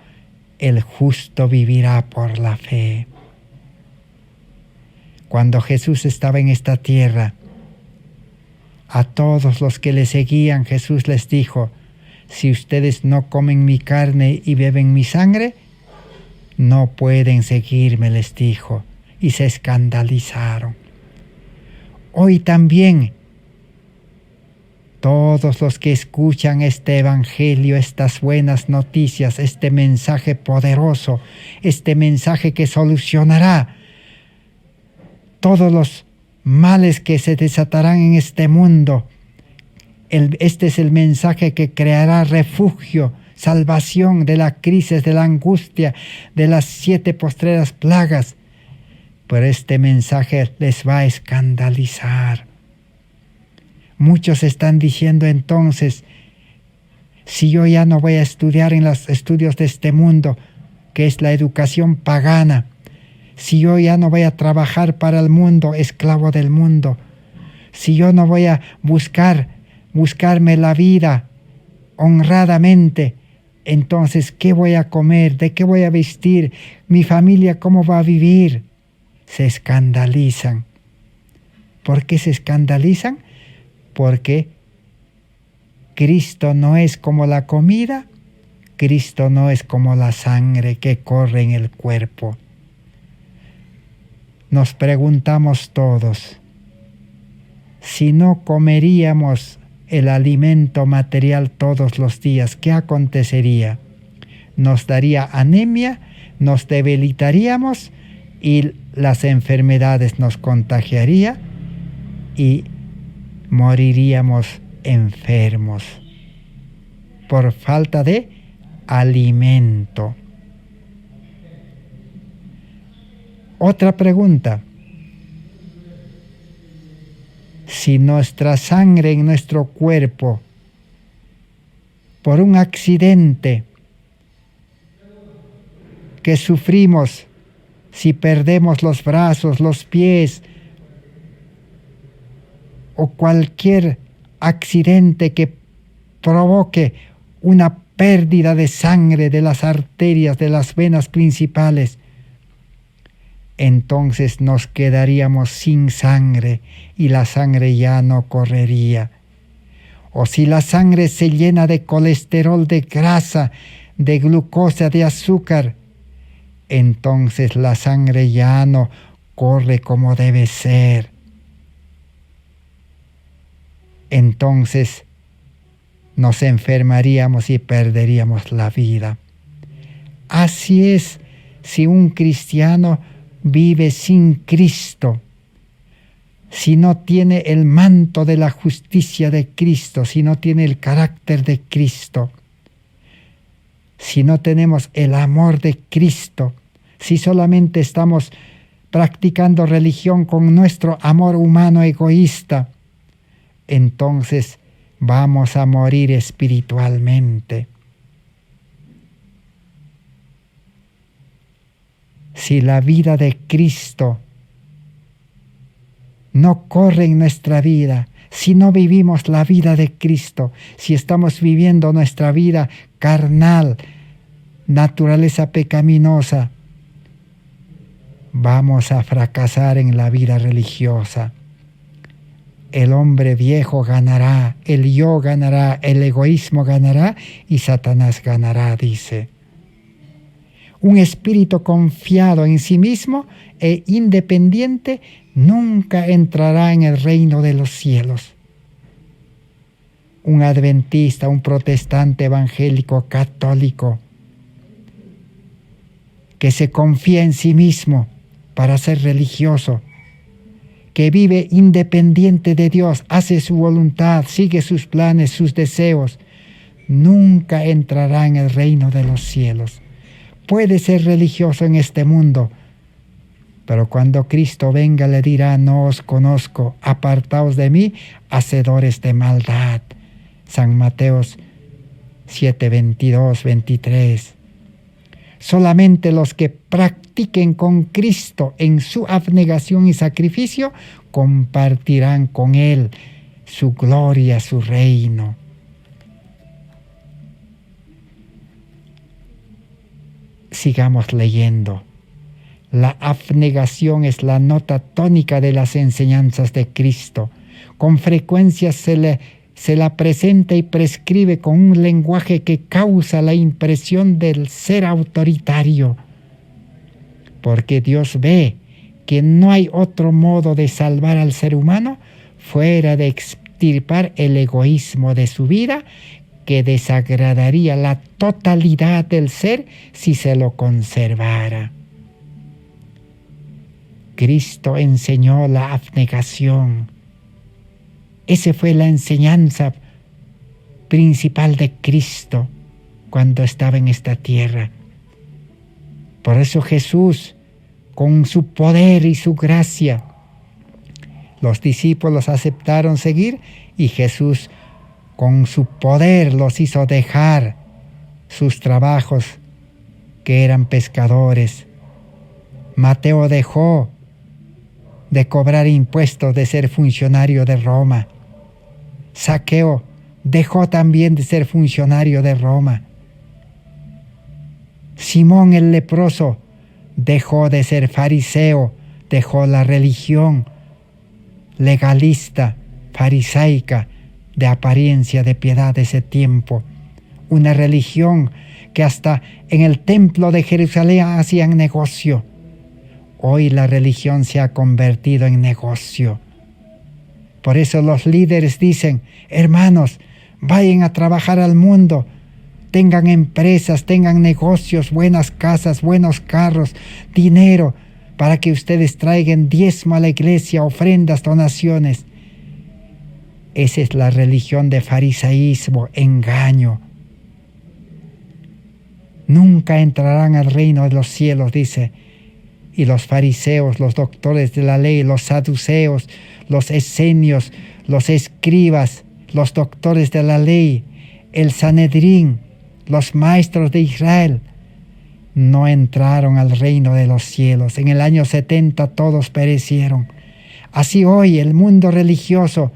El justo vivirá por la fe. Cuando Jesús estaba en esta tierra, a todos los que le seguían, Jesús les dijo: si ustedes no comen mi carne y beben mi sangre, no pueden seguirme, les dijo, y se escandalizaron. Hoy también, todos los que escuchan este evangelio, estas buenas noticias, este mensaje poderoso, este mensaje que solucionará todos los males que se desatarán en este mundo. Este es el mensaje que creará refugio, salvación de la crisis, de la angustia, de las 7 postreras plagas. Pero este mensaje les va a escandalizar. Muchos están diciendo entonces: si yo ya no voy a estudiar en los estudios de este mundo, que es la educación pagana, si yo ya no voy a trabajar para el mundo, esclavo del mundo, si yo no voy a buscarme la vida honradamente, entonces, ¿qué voy a comer? ¿De qué voy a vestir? ¿Mi familia cómo va a vivir? Se Cristo no es como la comida, Cristo no es como la sangre que corre en el cuerpo. Nos preguntamos todos, si no comeríamos el alimento material todos los días, ¿qué acontecería? Nos daría anemia, nos debilitaríamos y las enfermedades nos contagiarían y moriríamos enfermos por falta de alimento. Otra pregunta. Si nuestra sangre en nuestro cuerpo, por un accidente que sufrimos, si perdemos los brazos, los pies, o cualquier accidente que provoque una pérdida de sangre de las arterias, de las venas principales, entonces nos quedaríamos sin sangre y la sangre ya no correría. O si la sangre se llena de colesterol, de grasa, de glucosa, de azúcar, entonces la sangre ya no corre como debe ser. Entonces nos enfermaríamos y perderíamos la vida. Así es, si un cristiano vive sin Cristo, si no tiene el manto de la justicia de Cristo, si no tiene el carácter de Cristo, si no tenemos el amor de Cristo, si solamente estamos practicando religión con nuestro amor humano egoísta, entonces vamos a morir espiritualmente. Si la vida de Cristo no corre en nuestra vida, si no vivimos la vida de Cristo, si estamos viviendo nuestra vida carnal, naturaleza pecaminosa, vamos a fracasar en la vida religiosa. El hombre viejo ganará, el yo ganará, el egoísmo ganará y Satanás ganará, dice. Un espíritu confiado en sí mismo e independiente nunca entrará en el reino de los cielos. Un adventista, un protestante evangélico católico que se confía en sí mismo para ser religioso, que vive independiente de Dios, hace su voluntad, sigue sus planes, sus deseos, nunca entrará en el reino de los cielos. Puede ser religioso en este mundo, pero cuando Cristo venga le dirá: no os conozco, apartaos de mí, hacedores de maldad. San Mateo 7, 22, 23. Solamente los que practiquen con Cristo en su abnegación y sacrificio compartirán con Él su gloria, su reino. Sigamos leyendo. La abnegación es la nota tónica de las enseñanzas de Cristo. Con frecuencia se la presenta y prescribe con un lenguaje que causa la impresión del ser autoritario, porque Dios ve que no hay otro modo de salvar al ser humano fuera de extirpar el egoísmo de su vida, que desagradaría la totalidad del ser si se lo conservara. Cristo enseñó la abnegación. Esa fue la enseñanza principal de Cristo cuando estaba en esta tierra. Por eso Jesús, con su poder y su gracia, los discípulos aceptaron seguir y Jesús con su poder los hizo dejar sus trabajos, que eran pescadores. Mateo dejó de cobrar impuestos, de ser funcionario de Roma. Zaqueo dejó también de ser funcionario de Roma. Simón el leproso dejó de ser fariseo, dejó la religión legalista, farisaica, de apariencia, de piedad de ese tiempo. Una religión que hasta en el templo de Jerusalén hacían negocio. Hoy la religión se ha convertido en negocio. Por eso los líderes dicen: hermanos, vayan a trabajar al mundo, tengan empresas, tengan negocios, buenas casas, buenos carros, dinero, para que ustedes traigan diezmo a la iglesia, ofrendas, donaciones. Esa es la religión de fariseísmo, engaño. Nunca entrarán al reino de los cielos, dice. Y los fariseos, los doctores de la ley, los saduceos, los esenios, los escribas, los doctores de la ley, el Sanedrín, los maestros de Israel, no entraron al reino de los cielos. En el año 70 todos perecieron. Así hoy el mundo religioso,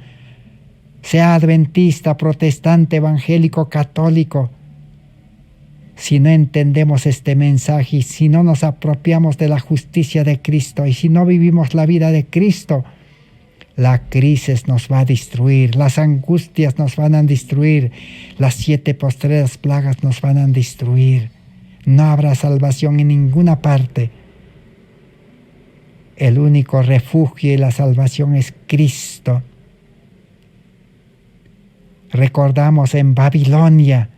sea adventista, protestante, evangélico, católico, si no entendemos este mensaje y si no nos apropiamos de la justicia de Cristo y si no vivimos la vida de Cristo, la crisis nos va a destruir, las angustias nos van a destruir, las 7 postreras plagas nos van a destruir. No habrá salvación en ninguna parte. El único refugio y la salvación es Cristo. Recordamos en Babilonia,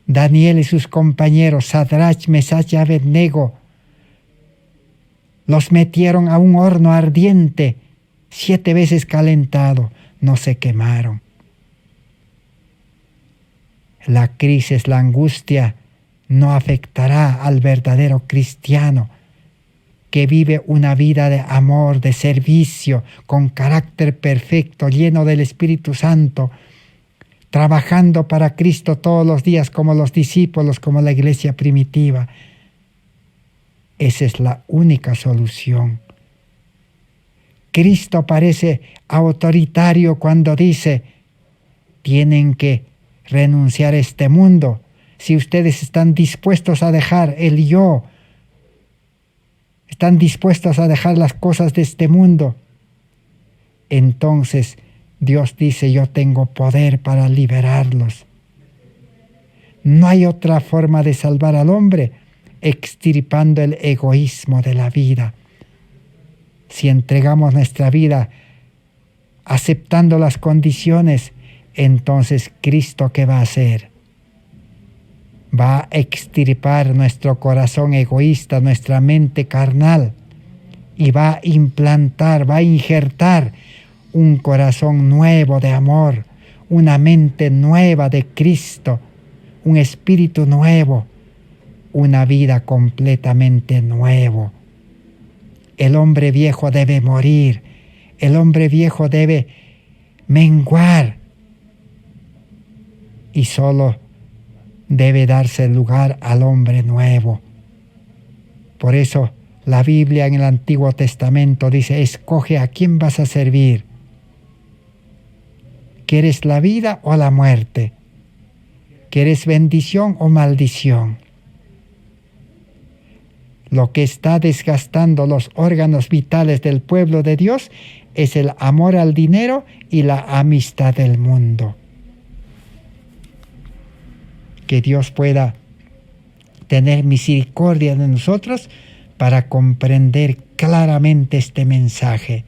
Daniel y sus compañeros, Sadrach, Mesach y Abednego, los metieron a un horno ardiente, 7 veces calentado, no se quemaron. La crisis, la angustia, no afectará al verdadero cristiano que vive una vida de amor, de servicio, con carácter perfecto, lleno del Espíritu Santo, trabajando para Cristo todos los días como los discípulos, como la iglesia primitiva. Esa es la única solución. Cristo parece autoritario cuando dice: tienen que renunciar a este mundo. Si ustedes están dispuestos a dejar el yo, están dispuestos a dejar las cosas de este mundo, entonces Dios dice: yo tengo poder para liberarlos. No hay otra forma de salvar al hombre extirpando el egoísmo de la vida. Si entregamos nuestra vida aceptando las condiciones, entonces Cristo, ¿qué va a hacer? Va a extirpar nuestro corazón egoísta, nuestra mente carnal, y va a implantar, va a injertar un corazón nuevo de amor, una mente nueva de Cristo, un espíritu nuevo, una vida completamente nuevo. El hombre viejo debe morir, el hombre viejo debe menguar y solo debe darse lugar al hombre nuevo. Por eso la Biblia en el Antiguo Testamento dice: escoge a quién vas a servir. ¿Quieres la vida o la muerte? ¿Quieres bendición o maldición? Lo que está desgastando los órganos vitales del pueblo de Dios es el amor al dinero y la amistad del mundo. Que Dios pueda tener misericordia de nosotros para comprender claramente este mensaje.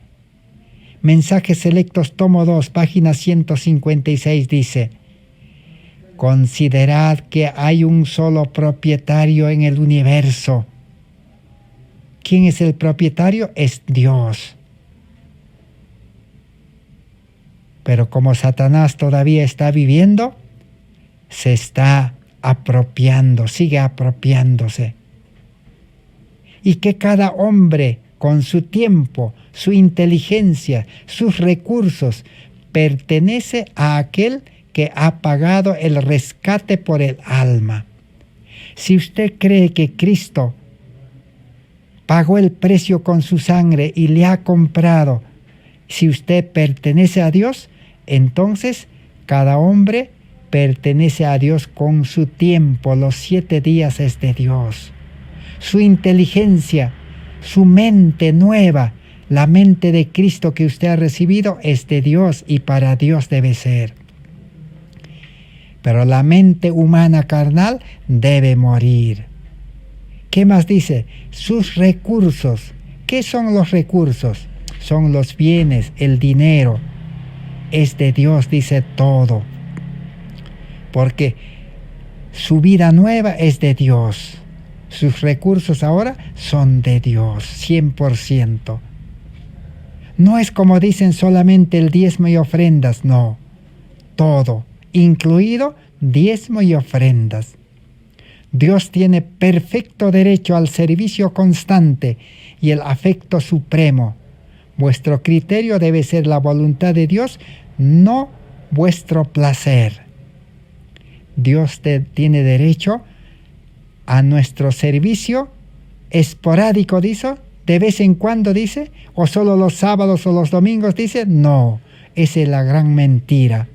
Mensajes Selectos, tomo 2, página 156 dice: considerad que hay un solo propietario en el universo. ¿Quién es el propietario? Es Dios. Pero como Satanás todavía está viviendo, se está apropiando, sigue apropiándose. Y que cada hombre, con su tiempo, su inteligencia, sus recursos, pertenece a aquel que ha pagado el rescate por el alma. Si usted cree que Cristo pagó el precio con su sangre y le ha comprado, si usted pertenece a Dios, entonces cada hombre pertenece a Dios con su tiempo. Los 7 días es de Dios. Su inteligencia, su mente nueva, La mente de Cristo que usted ha recibido es de Dios y para Dios debe ser. Pero la mente humana carnal debe morir. ¿Qué más dice? Sus recursos. ¿Qué son los recursos? Son los bienes, el dinero. Es de Dios, dice todo. Porque su vida nueva es de Dios. Sus recursos ahora son de Dios, 100%. No es como dicen solamente el diezmo y ofrendas, no. Todo, incluido diezmo y ofrendas. Dios tiene perfecto derecho al servicio constante y el afecto supremo. Vuestro criterio debe ser la voluntad de Dios, no vuestro placer. Dios tiene derecho a nuestro servicio esporádico, dice, de vez en cuando, dice, o solo los sábados o los domingos, dice, no, esa es la gran mentira.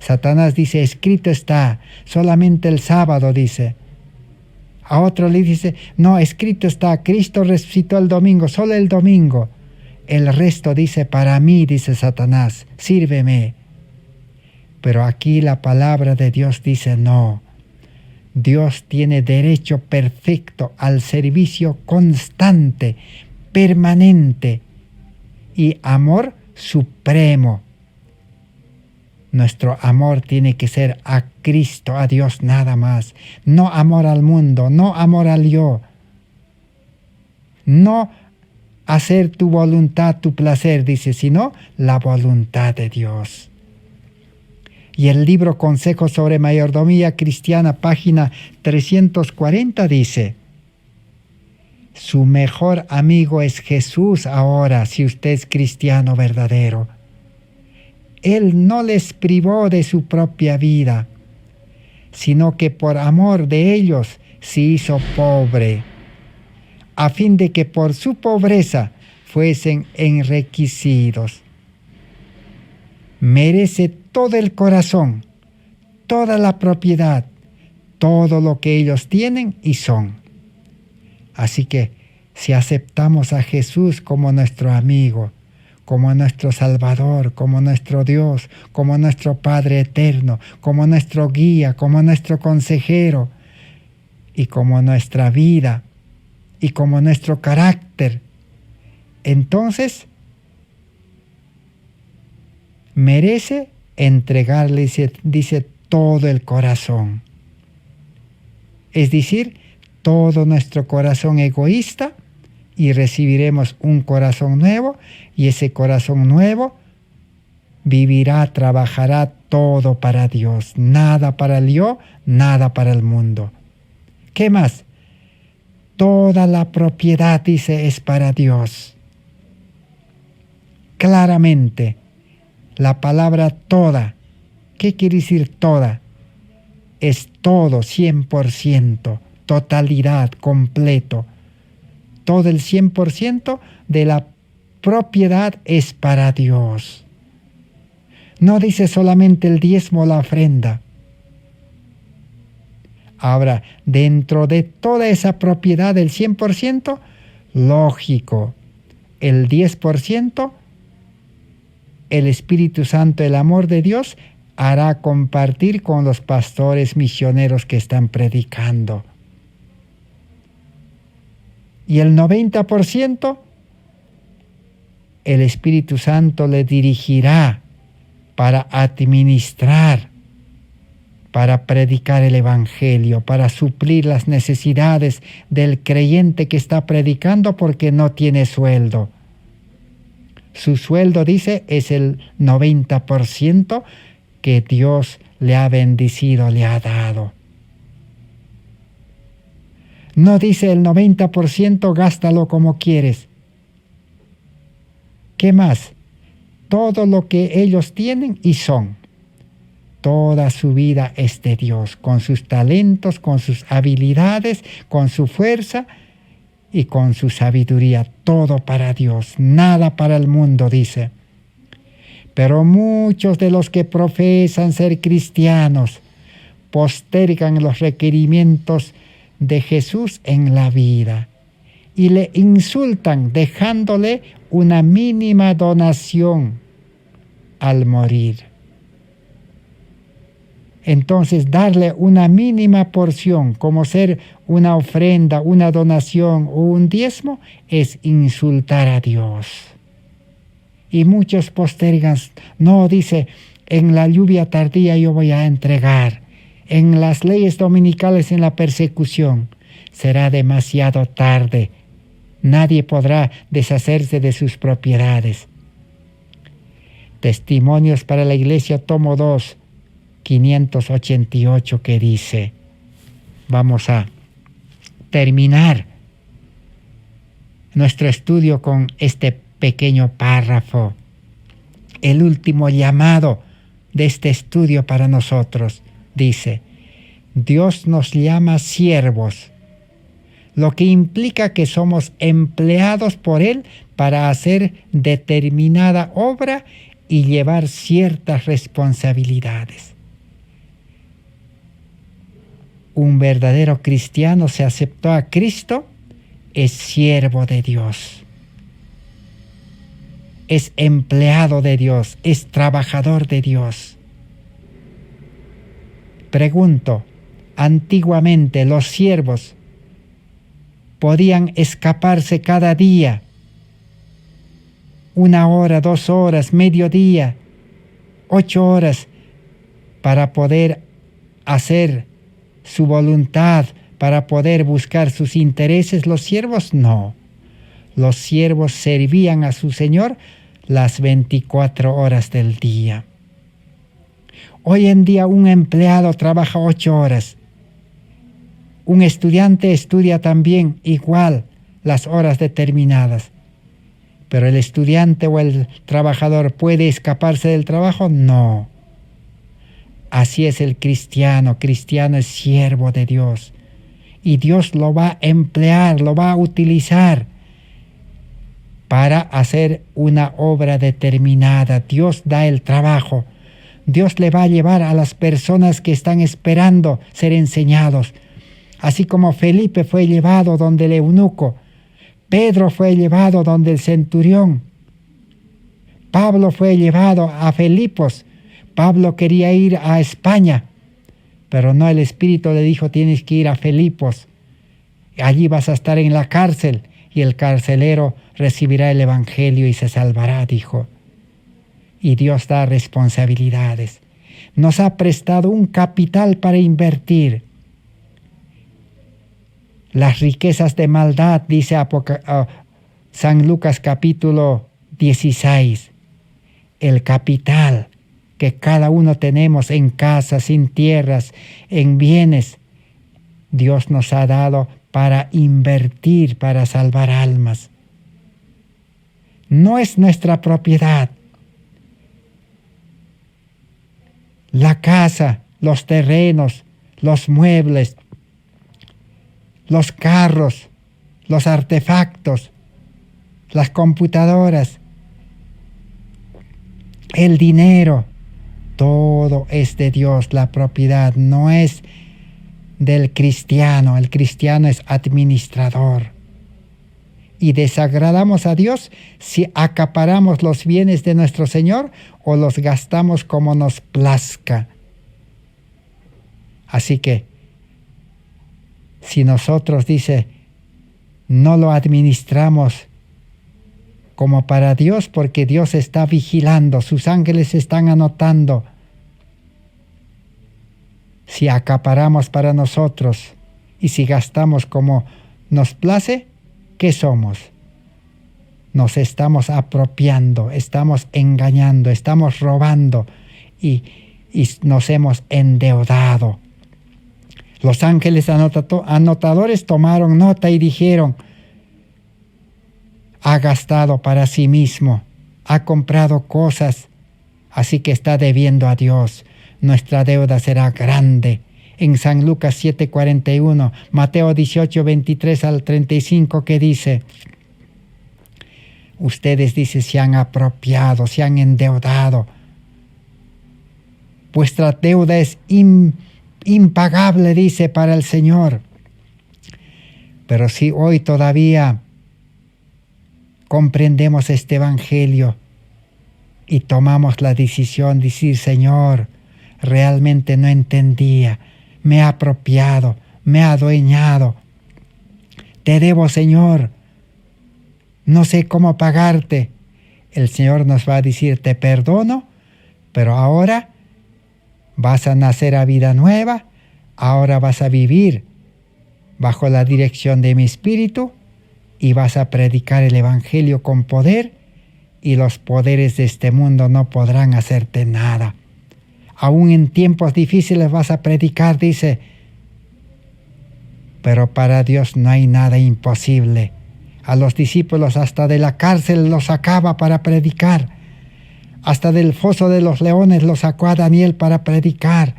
Satanás dice, escrito está, solamente el sábado, dice. A otro le dice, no, escrito está, Cristo resucitó el domingo, solo el domingo. El resto dice, para mí, dice Satanás, sírveme. Pero aquí la palabra de Dios dice, no. Dios tiene derecho perfecto al servicio constante, permanente y amor supremo. Nuestro amor tiene que ser a Cristo, a Dios nada más. No amor al mundo, no amor al yo. No hacer tu voluntad, tu placer, dice, sino la voluntad de Dios. Y el libro Consejos sobre Mayordomía Cristiana, página 340, dice, su mejor amigo es Jesús ahora, si usted es cristiano verdadero. Él no les privó de su propia vida, sino que por amor de ellos se hizo pobre, a fin de que por su pobreza fuesen enriquecidos. Merece todo el corazón, toda la propiedad, todo lo que ellos tienen y son. Así que si aceptamos a Jesús como nuestro amigo, como nuestro Salvador, como nuestro Dios, como nuestro Padre eterno, como nuestro guía, como nuestro consejero, y como nuestra vida, y como nuestro carácter, entonces merece entregarle, dice, todo el corazón. Es decir, todo nuestro corazón egoísta, y recibiremos un corazón nuevo, y ese corazón nuevo vivirá, trabajará todo para Dios, nada para el yo, nada para el mundo. ¿Qué más? Toda la propiedad, dice, es para Dios. Claramente, la palabra toda, ¿qué quiere decir toda? Es todo, 100%, totalidad, completo. Todo el 100% de la propiedad es para Dios. No dice solamente el diezmo o la ofrenda. Ahora, dentro de toda esa propiedad del 100%, lógico, el 10%, el Espíritu Santo, el amor de Dios, hará compartir con los pastores misioneros que están predicando. Y el 90%, el Espíritu Santo le dirigirá para administrar, para predicar el Evangelio, para suplir las necesidades del creyente que está predicando porque no tiene sueldo. Su sueldo, dice, es el 90% que Dios le ha bendecido, le ha dado. No dice el 90% gástalo como quieres. ¿Qué más? Todo lo que ellos tienen y son. Toda su vida es de Dios, con sus talentos, con sus habilidades, con su fuerza y con su sabiduría. Todo para Dios, nada para el mundo, dice. Pero muchos de los que profesan ser cristianos postergan los requerimientos de Jesús en la vida y le insultan dejándole una mínima donación al morir. Entonces, darle una mínima porción, como ser una ofrenda, una donación o un diezmo, es insultar a Dios. Y muchos postergan, no, dice, en la lluvia tardía yo voy a entregar, en las leyes dominicales, en la persecución, será demasiado tarde. Nadie podrá deshacerse de sus propiedades. Testimonios para la Iglesia, tomo 2, 588, que dice, vamos a terminar nuestro estudio con este pequeño párrafo, el último llamado de este estudio para nosotros. Dice, Dios nos llama siervos, lo que implica que somos empleados por Él para hacer determinada obra y llevar ciertas responsabilidades. Un verdadero cristiano se aceptó a Cristo, es siervo de Dios, es empleado de Dios, es trabajador de Dios. Pregunto, antiguamente los siervos podían escaparse cada día, 1 hora, 2 horas, mediodía, 8 horas, para poder hacer su voluntad, para poder buscar sus intereses. Los siervos no. Los siervos servían a su Señor las 24 horas del día. Hoy en día un empleado trabaja 8 horas. Un estudiante estudia también igual las horas determinadas. Pero el estudiante o el trabajador ¿puede escaparse del trabajo? No. Así es el cristiano. Cristiano es siervo de Dios. Y Dios lo va a emplear, lo va a utilizar para hacer una obra determinada. Dios da el trabajo. Dios le va a llevar a las personas que están esperando ser enseñados. Así como Felipe fue llevado donde el eunuco, Pedro fue llevado donde el centurión, Pablo fue llevado a Filipos. Pablo quería ir a España, pero no, el Espíritu le dijo, tienes que ir a Filipos. Allí vas a estar en la cárcel y el carcelero recibirá el Evangelio y se salvará, dijo. Y Dios da responsabilidades. Nos ha prestado un capital para invertir. Las riquezas de maldad, dice San Lucas capítulo 16. El capital que cada uno tenemos en casas, en tierras, en bienes, Dios nos ha dado para invertir, para salvar almas. No es nuestra propiedad. La casa, los terrenos, los muebles, los carros, los artefactos, las computadoras, el dinero, todo es de Dios. La propiedad no es del cristiano. El cristiano es administrador. Y desagradamos a Dios si acaparamos los bienes de nuestro Señor o los gastamos como nos plazca. Así que, si nosotros, dice, no lo administramos como para Dios, porque Dios está vigilando, sus ángeles están anotando. Si acaparamos para nosotros y si gastamos como nos place, ¿qué somos? Nos estamos apropiando, estamos engañando, estamos robando y nos hemos endeudado. Los ángeles anotadores tomaron nota y dijeron, ha gastado para sí mismo, ha comprado cosas, así que está debiendo a Dios. Nuestra deuda será grande. En San Lucas 7:41, Mateo 18:23 al 35, que dice, ustedes, dice, se han apropiado, se han endeudado. Vuestra deuda es impagable, dice, para el Señor. Pero si hoy todavía comprendemos este Evangelio y tomamos la decisión de decir, Señor, realmente no entendía, me he apropiado, me he adueñado, te debo, Señor, no sé cómo pagarte. El Señor nos va a decir, te perdono, pero ahora vas a nacer a vida nueva, ahora vas a vivir bajo la dirección de mi Espíritu y vas a predicar el Evangelio con poder y los poderes de este mundo no podrán hacerte nada. Aún en tiempos difíciles vas a predicar, dice, pero para Dios no hay nada imposible. A los discípulos hasta de la cárcel los sacaba para predicar. Hasta del foso de los leones los sacó a Daniel para predicar.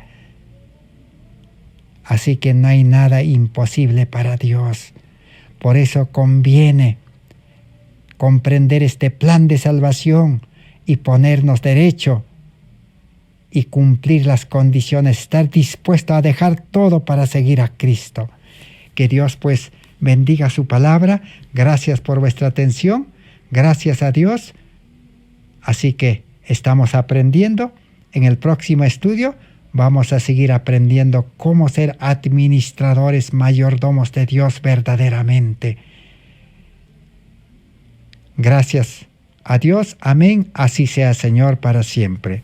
Así que no hay nada imposible para Dios. Por eso conviene comprender este plan de salvación y ponernos derecho y cumplir las condiciones, estar dispuesto a dejar todo para seguir a Cristo. Que Dios pues bendiga su palabra. Gracias por vuestra atención. Gracias a Dios. Así que estamos aprendiendo. En el próximo estudio vamos a seguir aprendiendo cómo ser administradores, mayordomos de Dios verdaderamente. Gracias a Dios. Amén. Así sea, Señor, para siempre.